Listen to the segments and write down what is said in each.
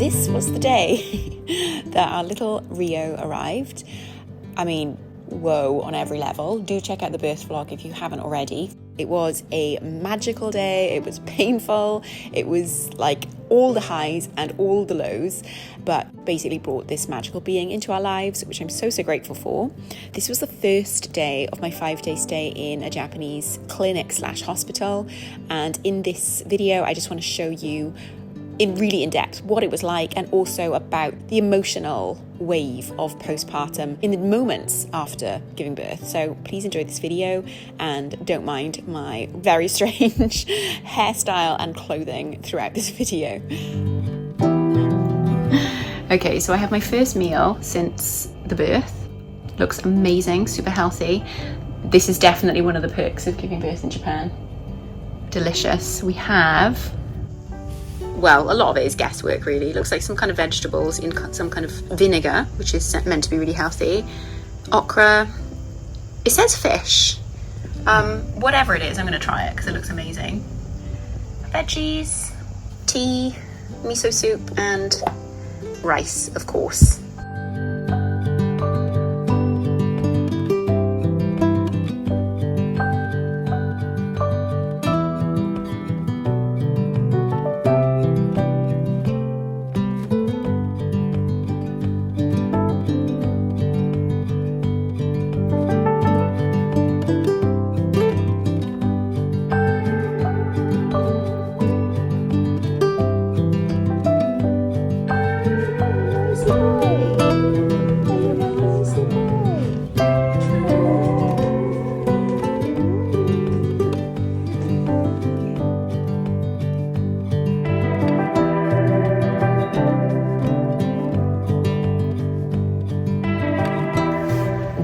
this was the day that our little Rio arrived. I mean, whoa on every level. Do check out the birth vlog if you haven't already. It was a magical day. It was painful. It was like all the highs and all the lows, but basically brought this magical being into our lives, which I'm so grateful for. This was the first day of my 5-day stay in a Japanese clinic / hospital. And in this video, I just want to show you in depth what it was like, and also about the emotional wave of postpartum in the moments after giving birth. So please enjoy this video and don't mind my very strange hairstyle and clothing throughout this video. Okay, so I have my first meal since the birth. Looks amazing, super healthy. This is definitely one of the perks of giving birth in Japan. Delicious. We have, well, a lot of it is guesswork really. It looks like some kind of vegetables in some kind of vinegar, which is meant to be really healthy. Okra. It says fish. Whatever it is, I'm going to try it because it looks amazing. Veggies, tea, miso soup, and rice, of course.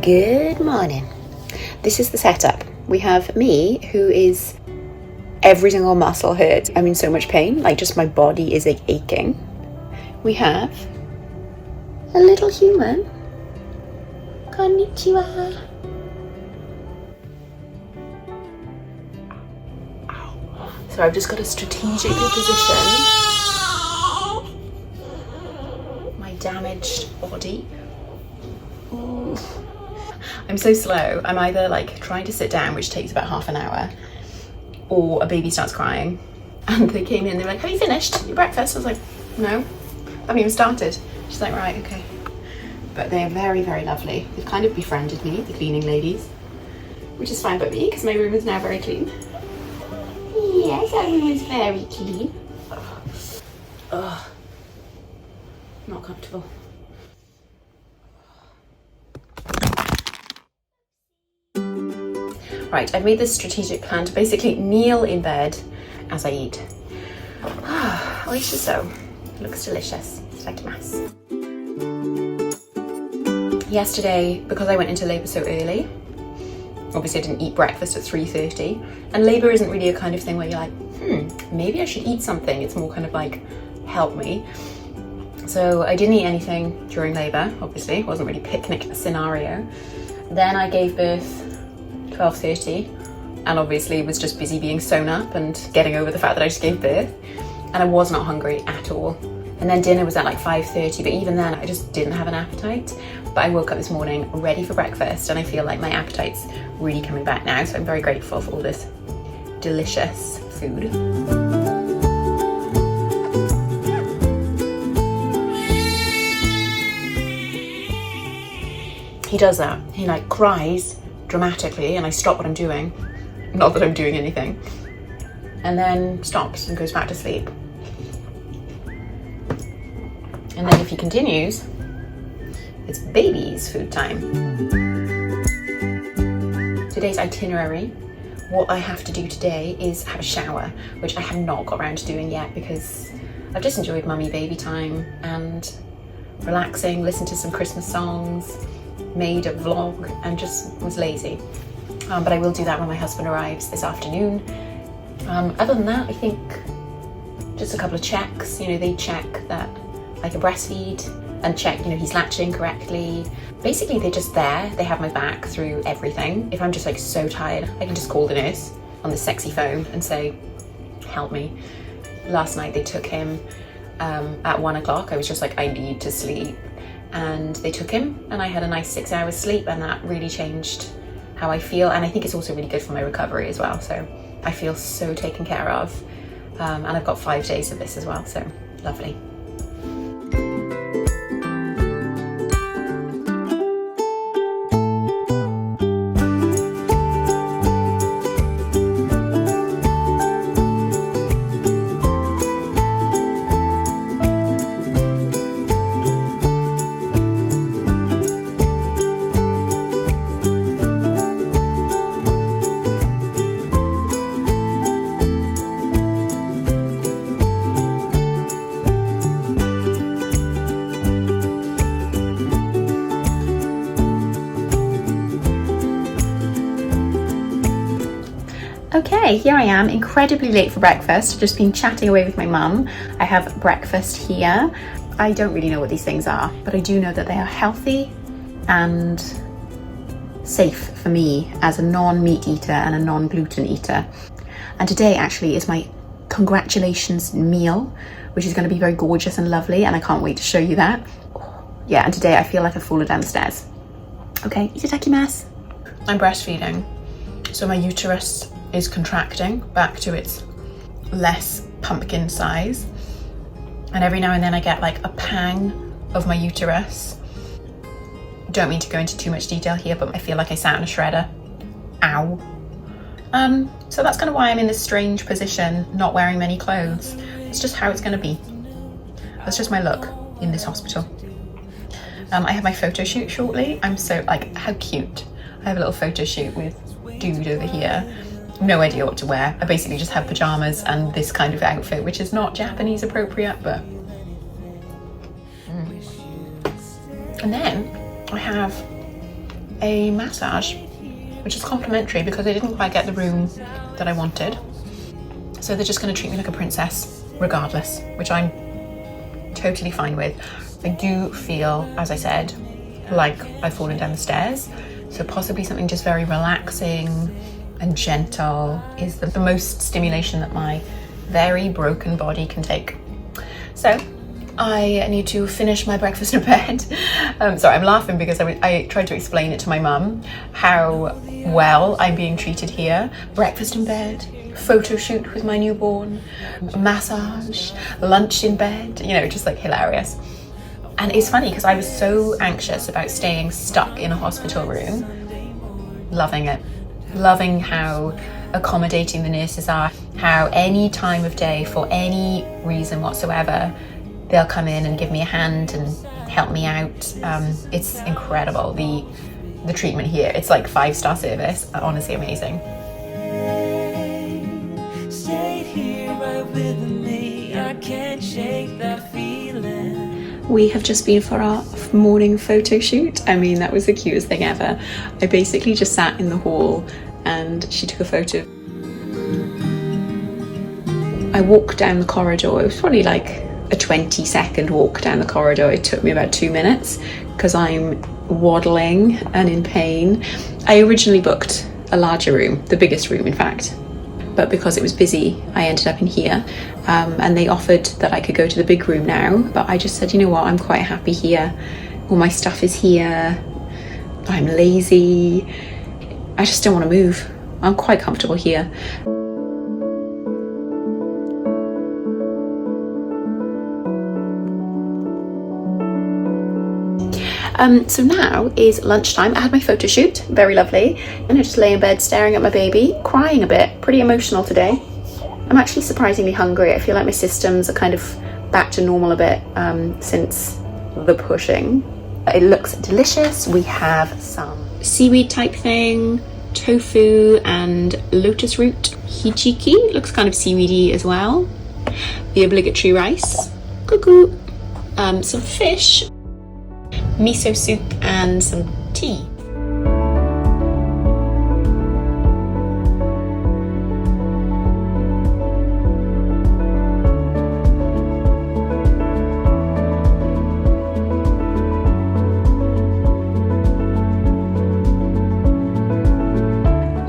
Good morning. This is the setup. We have me, who is every single muscle hurts. I'm in so much pain, like just my body is like aching. We have a little human. Konnichiwa. So I've just got to strategically position my damaged body. Ooh. I'm so slow. I'm either like trying to sit down, which takes about half an hour, or a baby starts crying. And they came in, they were like, have you finished your breakfast? I was like, no, I haven't even started. She's like, right, okay. But they're very, very lovely. They've kind of befriended me, the cleaning ladies, which is fine by me because my room is now very clean. Yes, our room is very clean. Ugh. Not comfortable. Right, I've made this strategic plan to basically kneel in bed as I eat. Alicia, so it looks delicious. It's like mass. Yesterday, because I went into labour so early, obviously I didn't eat breakfast at 3:30, and labour isn't really a kind of thing where you're like, maybe I should eat something. It's more kind of like, help me. So I didn't eat anything during labour, obviously. It wasn't really picnic scenario. Then I gave birth 12:30, and obviously was just busy being sewn up and getting over the fact that I just gave birth, and I was not hungry at all. And then dinner was at like 5:30, but even then I just didn't have an appetite. But I woke up this morning ready for breakfast, and I feel like my appetite's really coming back now, so I'm very grateful for all this delicious food. He does that, he like cries dramatically, and I stop what I'm doing, not that I'm doing anything, and then stops and goes back to sleep. And then if he continues, it's baby's food time. Today's itinerary, what I have to do today is have a shower, which I have not got around to doing yet because I've just enjoyed mummy baby time and relaxing, listened to some Christmas songs, made a vlog, and just was lazy. But I will do that when my husband arrives this afternoon. Other than that, I think just a couple of checks. You know, they check that I can breastfeed and check, you know, he's latching correctly. Basically, they're just there. They have my back through everything. If I'm just like so tired, I can just call the nurse on the sexy phone and say, help me. Last night they took him at 1 o'clock. I was just like, I need to sleep. And they took him and I had a nice 6 hours sleep, and that really changed how I feel. And I think it's also really good for my recovery as well. So I feel so taken care of. And I've got 5 days of this as well, so lovely. Okay, here I am, incredibly late for breakfast. Just been chatting away with my mum. I have breakfast here. I don't really know what these things are, but I do know that they are healthy and safe for me as a non-meat eater and a non-gluten eater. And today actually is my congratulations meal, which is going to be very gorgeous and lovely, and I can't wait to show you that. Yeah, and today I feel like I've fallen down the stairs. Okay, itadakimasu. I'm breastfeeding, so my uterus is contracting back to its less pumpkin size, and every now and then I get like a pang of my uterus. Don't mean to go into too much detail here, but I feel like I sat in a shredder. Ow. So that's kind of why I'm in this strange position, not wearing many clothes. It's just how it's going to be. That's just my look in this hospital. I have my photo shoot shortly. I'm so like, how cute. I have a little photo shoot with dude over here. No idea what to wear. I basically just have pajamas and this kind of outfit, which is not Japanese appropriate, but And then I have a massage, which is complimentary because I didn't quite get the room that I wanted. So they're just going to treat me like a princess regardless, which I'm totally fine with. I do feel, as I said, like I've fallen down the stairs. So possibly something just very relaxing and gentle is the most stimulation that my very broken body can take. So I need to finish my breakfast in bed. Sorry, I'm laughing because I tried to explain it to my mum how well I'm being treated here. Breakfast in bed, photo shoot with my newborn, massage, lunch in bed, you know, just like hilarious. And it's funny because I was so anxious about staying stuck in a hospital room. Loving it. Loving how accommodating the nurses are, how any time of day, for any reason whatsoever, they'll come in and give me a hand and help me out. It's incredible, the treatment here. It's like 5-star service, honestly amazing. Stay here right with me. I can't shake that feeling. We have just been for our morning photo shoot. I mean, that was the cutest thing ever. I basically just sat in the hall and she took a photo. I walked down the corridor. It was probably like a 20-second walk down the corridor. It took me about 2 minutes because I'm waddling and in pain. I originally booked a larger room, the biggest room in fact, but because it was busy, I ended up in here. And they offered that I could go to the big room now, but I just said, you know what, I'm quite happy here. All my stuff is here. I'm lazy. I just don't want to move. I'm quite comfortable here. So now is lunchtime. I had my photo shoot, very lovely, and I just lay in bed staring at my baby, crying a bit, pretty emotional today. I'm actually surprisingly hungry. I feel like my systems are kind of back to normal a bit since the pushing. It looks delicious. We have some seaweed type thing, tofu and lotus root hijiki. Looks kind of seaweedy as well. The obligatory rice, cuckoo, some fish, miso soup and some tea.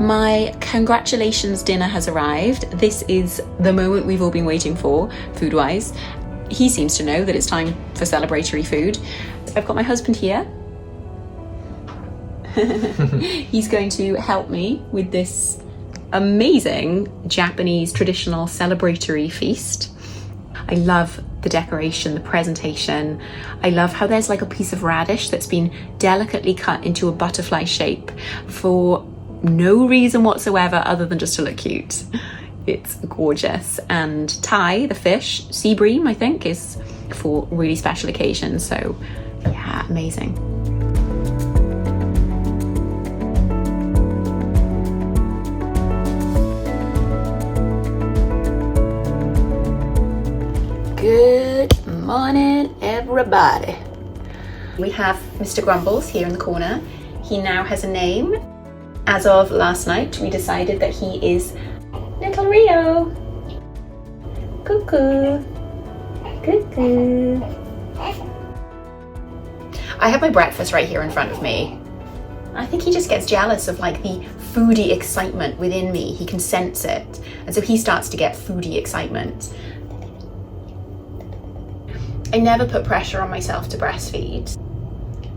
My congratulations dinner has arrived. This is the moment we've all been waiting for, food-wise. he seems to know that it's time for celebratory food. I've got my husband here. He's going to help me with this amazing Japanese traditional celebratory feast. I love the decoration, the presentation. I love how there's like a piece of radish that's been delicately cut into a butterfly shape for no reason whatsoever other than just to look cute. It's gorgeous. And Thai, the fish, sea bream, I think, is for really special occasions. So yeah, amazing. Good morning, everybody. We have Mr. Grumbles here in the corner. He now has a name. As of last night, we decided that he is Little Rio. Cuckoo. Cuckoo. I have my breakfast right here in front of me. I think he just gets jealous of like the foodie excitement within me. He can sense it. And so he starts to get foodie excitement. I never put pressure on myself to breastfeed.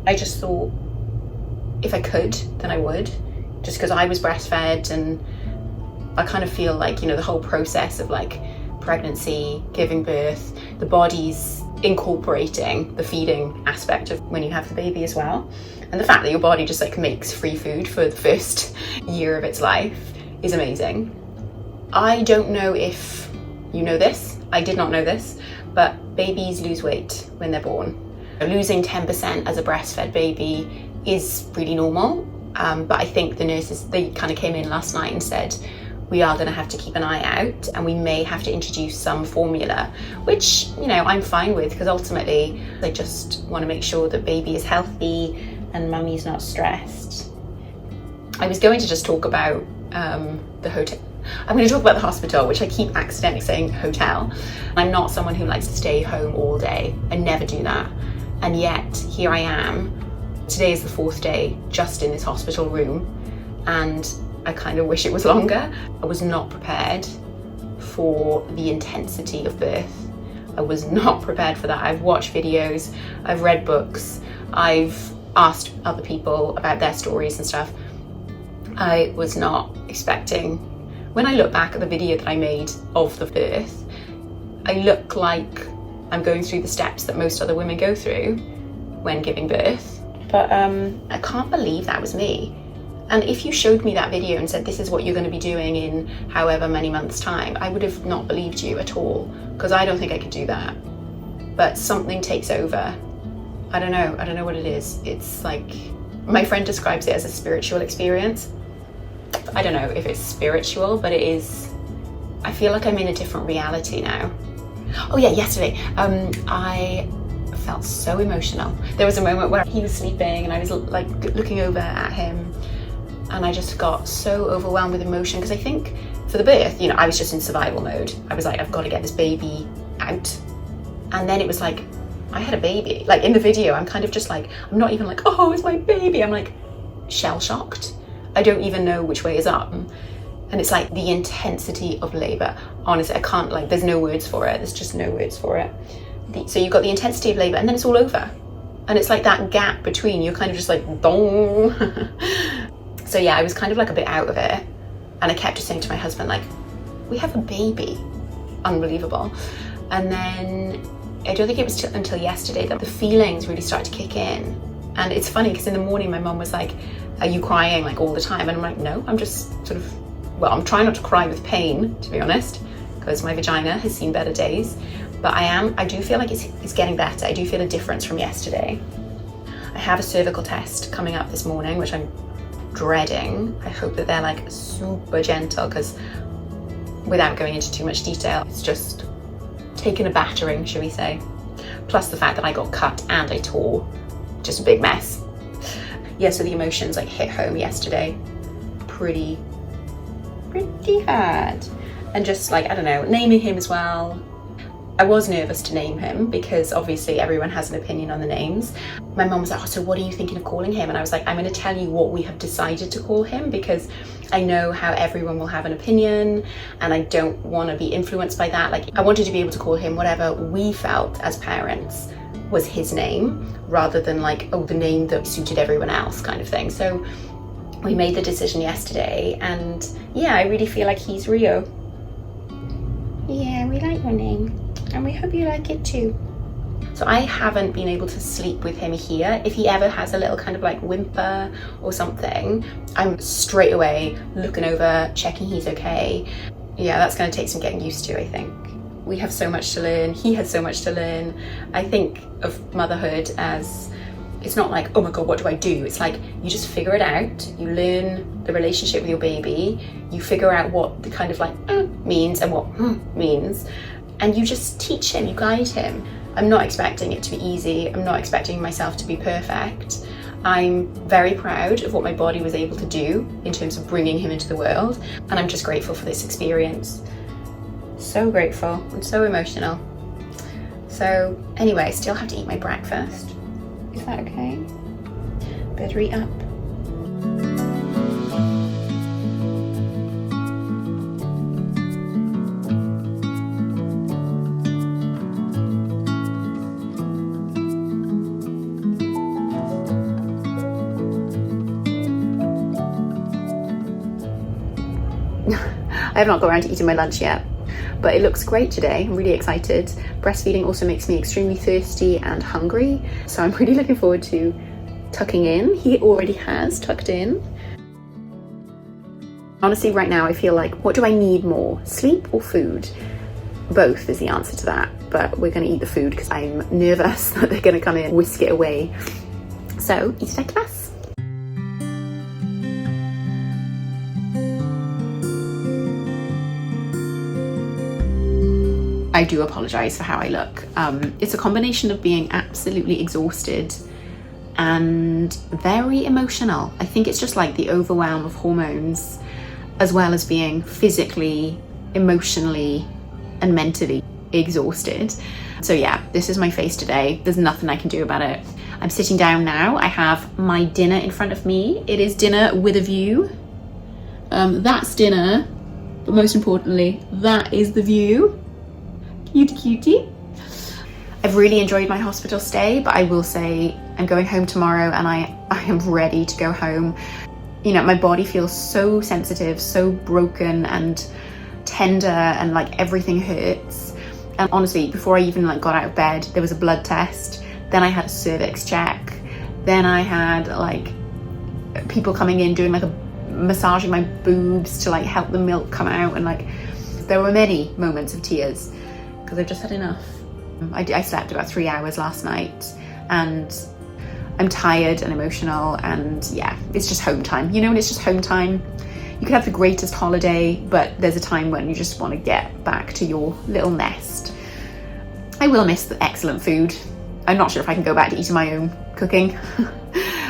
I just thought if I could, then I would, just because I was breastfed, and I kind of feel like, you know, the whole process of like pregnancy, giving birth, the body's incorporating the feeding aspect of when you have the baby as well. And the fact that your body just like makes free food for the first year of its life is amazing. I don't know if you know this, I did not know this, but babies lose weight when they're born. Losing 10% as a breastfed baby is really normal, but I think the nurses, they kind of came in last night and said, we are going to have to keep an eye out and we may have to introduce some formula, which, you know, I'm fine with, because ultimately I just want to make sure that baby is healthy and mummy's not stressed. I was going to just talk about the hotel. I'm going to talk about the hospital, which I keep accidentally saying hotel. I'm not someone who likes to stay home all day. I never do that. And yet here I am. Today is the 4th day just in this hospital room, and I kind of wish it was longer. I was not prepared for the intensity of birth. I was not prepared for that. I've watched videos, I've read books, I've asked other people about their stories and stuff. I was not expecting. When I look back at the video that I made of the birth, I look like I'm going through the steps that most other women go through when giving birth. But I can't believe that was me. And if you showed me that video and said, this is what you're going to be doing in however many months' time, I would have not believed you at all, because I don't think I could do that. But something takes over. I don't know what it is. It's like, my friend describes it as a spiritual experience. I don't know if it's spiritual, but it is. I feel like I'm in a different reality now. Oh yeah, yesterday, I felt so emotional. There was a moment where he was sleeping and I was like looking over at him, and I just got so overwhelmed with emotion, because I think for the birth, you know, I was just in survival mode. I was like, I've got to get this baby out. And then it was like, I had a baby. Like in the video, I'm kind of just like, I'm not even like, oh, it's my baby. I'm like shell-shocked. I don't even know which way is up. And it's like the intensity of labor. Honestly, I can't, like, there's no words for it. There's just no words for it. So you've got the intensity of labor, and then it's all over. And it's like that gap between, you're kind of just like, dong. So yeah, I was kind of like a bit out of it. And I kept just saying to my husband, like, we have a baby. Unbelievable. And then I don't think it was until yesterday that the feelings really started to kick in. And it's funny, because in the morning my mum was like, are you crying like all the time? And I'm like, no, I'm just sort of, well, I'm trying not to cry with pain, to be honest, because my vagina has seen better days. But I do feel like it's getting better. I do feel a difference from yesterday. I have a cervical test coming up this morning, which I'm dreading. I hope that they're like super gentle, because without going into too much detail, it's just taken a battering, shall we say. Plus the fact that I got cut and I tore, just a big mess. Yeah, so the emotions like hit home yesterday pretty hard. And just like, I don't know, naming him as well. I was nervous to name him because obviously everyone has an opinion on the names. My mum was like, oh, so what are you thinking of calling him? And I was like, I'm going to tell you what we have decided to call him, because I know how everyone will have an opinion and I don't want to be influenced by that. Like, I wanted to be able to call him whatever we felt as parents was his name, rather than like, oh, the name that suited everyone else kind of thing. So we made the decision yesterday, and yeah, I really feel like he's Rio. Yeah, we like your name. And we hope you like it too. So I haven't been able to sleep with him here. If he ever has a little kind of like whimper or something, I'm straight away looking over, checking he's okay. Yeah, that's going to take some getting used to, I think. We have so much to learn. He has so much to learn. I think of motherhood as, it's not like, oh my God, what do I do? It's like, you just figure it out. You learn the relationship with your baby. You figure out what the kind of like means and what means. And you just teach him, you guide him. I'm not expecting it to be easy. I'm not expecting myself to be perfect. I'm very proud of what my body was able to do in terms of bringing him into the world. And I'm just grateful for this experience. So grateful and so emotional. So anyway, I still have to eat my breakfast. Is that okay? Better eat up. I have not got around to eating my lunch yet, but it looks great today. I'm really excited. Breastfeeding also makes me extremely thirsty and hungry, so I'm really looking forward to tucking in. He already has tucked in. Honestly, right now I feel like, what do I need more, sleep or food? Both is the answer to that, but we're going to eat the food because I'm nervous that they're going to come in and whisk it away. So, eat at class. I do apologise for how I look. It's a combination of being absolutely exhausted and very emotional. I think it's just like the overwhelm of hormones, as well as being physically, emotionally, and mentally exhausted. So yeah, this is my face today. There's nothing I can do about it. I'm sitting down now. I have my dinner in front of me. It is dinner with a view. That's dinner, but most importantly, that is the view. Cutie cutie. I've really enjoyed my hospital stay, but I will say I'm going home tomorrow and I am ready to go home. You know, my body feels so sensitive, so broken and tender, and like everything hurts. And honestly, before I even like got out of bed, there was a blood test, then I had a cervix check, then I had like people coming in doing like a massaging my boobs to like help the milk come out, and like there were many moments of tears because I've just had enough. I slept about 3 hours last night and I'm tired and emotional, and yeah, it's just home time. You know, when it's just home time, you could have the greatest holiday, but there's a time when you just want to get back to your little nest. I will miss the excellent food. I'm not sure if I can go back to eating my own cooking.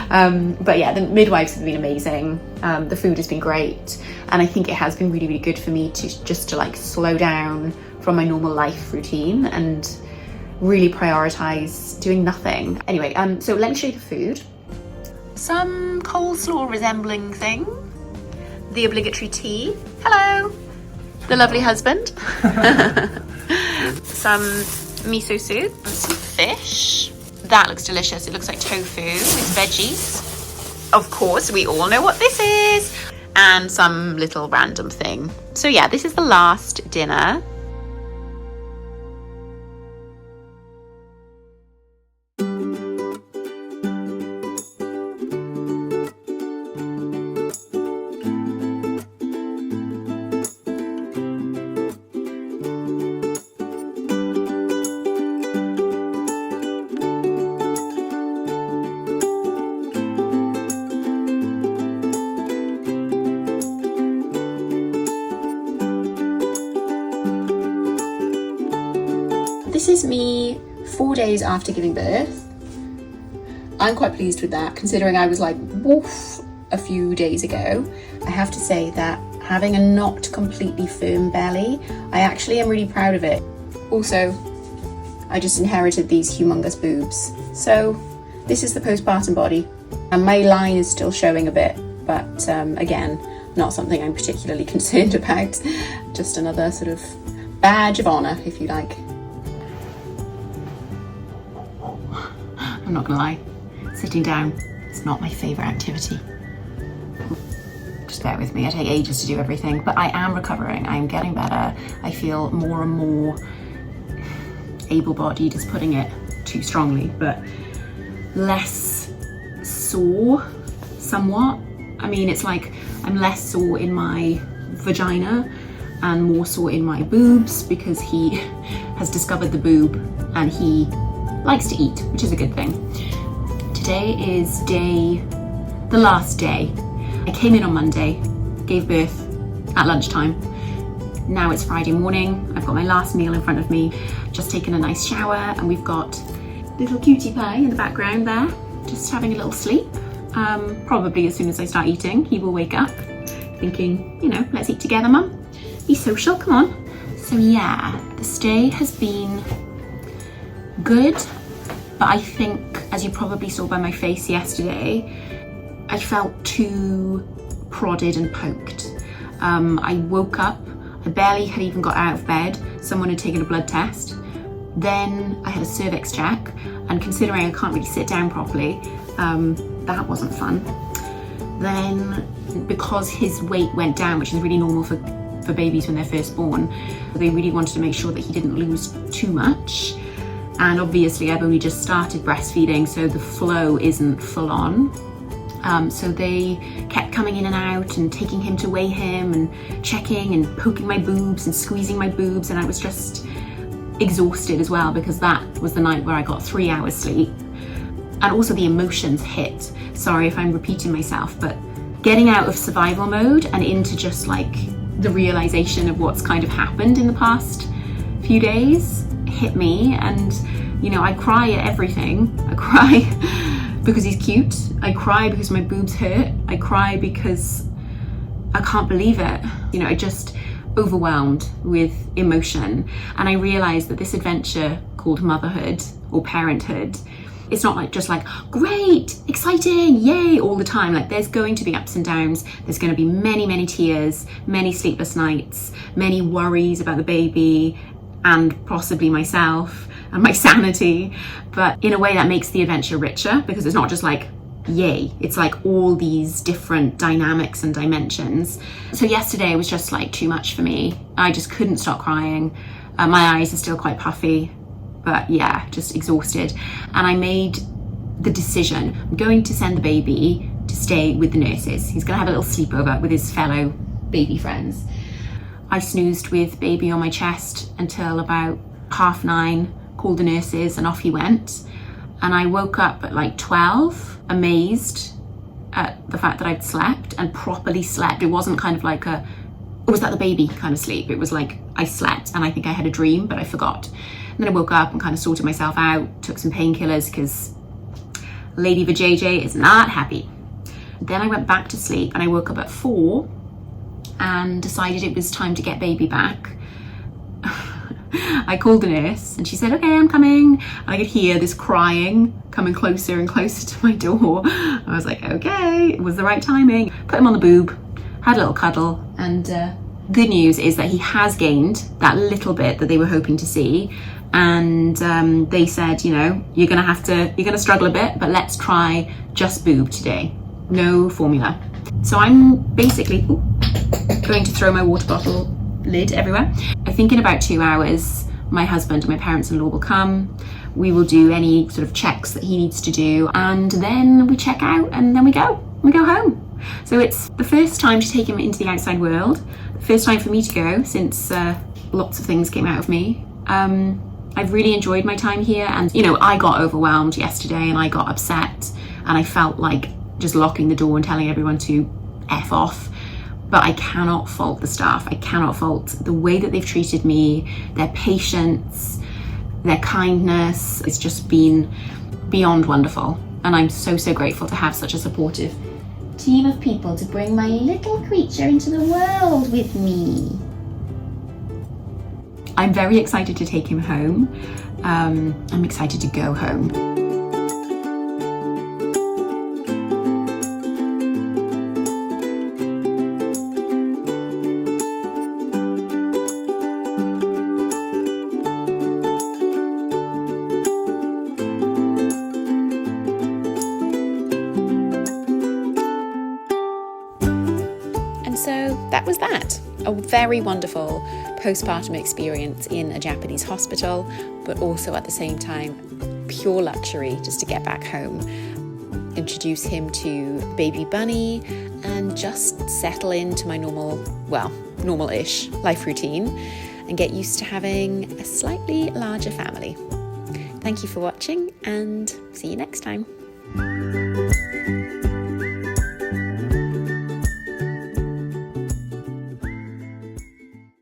But yeah, the midwives have been amazing. The food has been great. And I think it has been really, really good for me to like slow down from my normal life routine and really prioritize doing nothing. Anyway, so let me show you the food. Some coleslaw resembling thing. The obligatory tea. Hello. The lovely husband. Some miso soup, some fish. That looks delicious. It looks like tofu with veggies. Of course, we all know what this is. And some little random thing. So yeah, this is the last dinner. This is me 4 days after giving birth. I'm quite pleased with that, considering I was like, woof, a few days ago. I have to say that having a not completely firm belly, I actually am really proud of it. Also, I just inherited these humongous boobs. So this is the postpartum body, and my line is still showing a bit, but again, not something I'm particularly concerned about. Just another sort of badge of honour, if you like. I'm not gonna lie, sitting down, it's not my favourite activity. Just bear with me, I take ages to do everything, but I am recovering, I am getting better. I feel more and more able-bodied is putting it too strongly, but less sore somewhat. I mean, it's like I'm less sore in my vagina and more sore in my boobs because he has discovered the boob and he likes to eat, which is a good thing. Today is the last day. I came in on Monday, gave birth at lunchtime. Now it's Friday morning. I've got my last meal in front of me, just taken a nice shower, and we've got little cutie pie in the background there, just having a little sleep. Probably as soon as I start eating, he will wake up thinking, you know, let's eat together, mum. Be social, come on. So yeah, the stay has been good, but I think, as you probably saw by my face yesterday, I felt too prodded and poked. I woke up, I barely had even got out of bed. Someone had taken a blood test. Then I had a cervix check, and considering I can't really sit down properly, that wasn't fun. Then, because his weight went down, which is really normal for babies when they're first born, they really wanted to make sure that he didn't lose too much. And obviously I've only just started breastfeeding, so the flow isn't full on. So they kept coming in and out and taking him to weigh him and checking and poking my boobs and squeezing my boobs, and I was just exhausted as well because that was the night where I got 3 hours sleep. And also the emotions hit. Sorry if I'm repeating myself, but getting out of survival mode and into just like the realization of what's kind of happened in the past few days hit me. And you know, I cry at everything. I cry because he's cute. I cry because my boobs hurt. I cry because I can't believe it. You know, I just overwhelmed with emotion. And I realized that this adventure called motherhood or parenthood, it's not like just like great, exciting, yay all the time. Like there's going to be ups and downs. There's going to be many tears, many sleepless nights, many worries about the baby and possibly myself and my sanity. But in a way that makes the adventure richer because it's not just like yay, it's like all these different dynamics and dimensions. So yesterday was just like too much for me. I just couldn't stop crying. My eyes are still quite puffy, but yeah, just exhausted. And I made the decision, I'm going to send the baby to stay with the nurses. He's gonna have a little sleepover with his fellow baby friends. I snoozed with baby on my chest until about 9:30, called the nurses and off he went. And I woke up at like 12, amazed at the fact that I'd slept and properly slept. It wasn't kind of like was that the baby kind of sleep? It was like I slept and I think I had a dream, but I forgot. And then I woke up and kind of sorted myself out, took some painkillers because Lady Vajayjay is not happy. Then I went back to sleep and I woke up at 4 and decided it was time to get baby back. I called the nurse and she said, okay, I'm coming. And I could hear this crying coming closer and closer to my door. I was like, okay, it was the right timing. Put him on the boob, had a little cuddle, and good news is that he has gained that little bit that they were hoping to see. And they said, you know, you're gonna struggle a bit, but let's try just boob today. No formula. So I'm basically going to throw my water bottle lid everywhere. I think in about 2 hours, my husband and my parents-in-law will come. We will do any sort of checks that he needs to do, and then we check out and then we go home. So it's the first time to take him into the outside world, the first time for me to go since lots of things came out of me. I've really enjoyed my time here, and you know, I got overwhelmed yesterday and I got upset and I felt like just locking the door and telling everyone to F off. But I cannot fault the staff. I cannot fault the way that they've treated me, their patience, their kindness. It's just been beyond wonderful. And I'm so grateful to have such a supportive team of people to bring my little creature into the world with me. I'm very excited to take him home. I'm excited to go home. So that was that. A very wonderful postpartum experience in a Japanese hospital, but also at the same time, pure luxury just to get back home. Introduce him to baby Bunny and just settle into my normal-ish life routine and get used to having a slightly larger family. Thank you for watching and see you next time.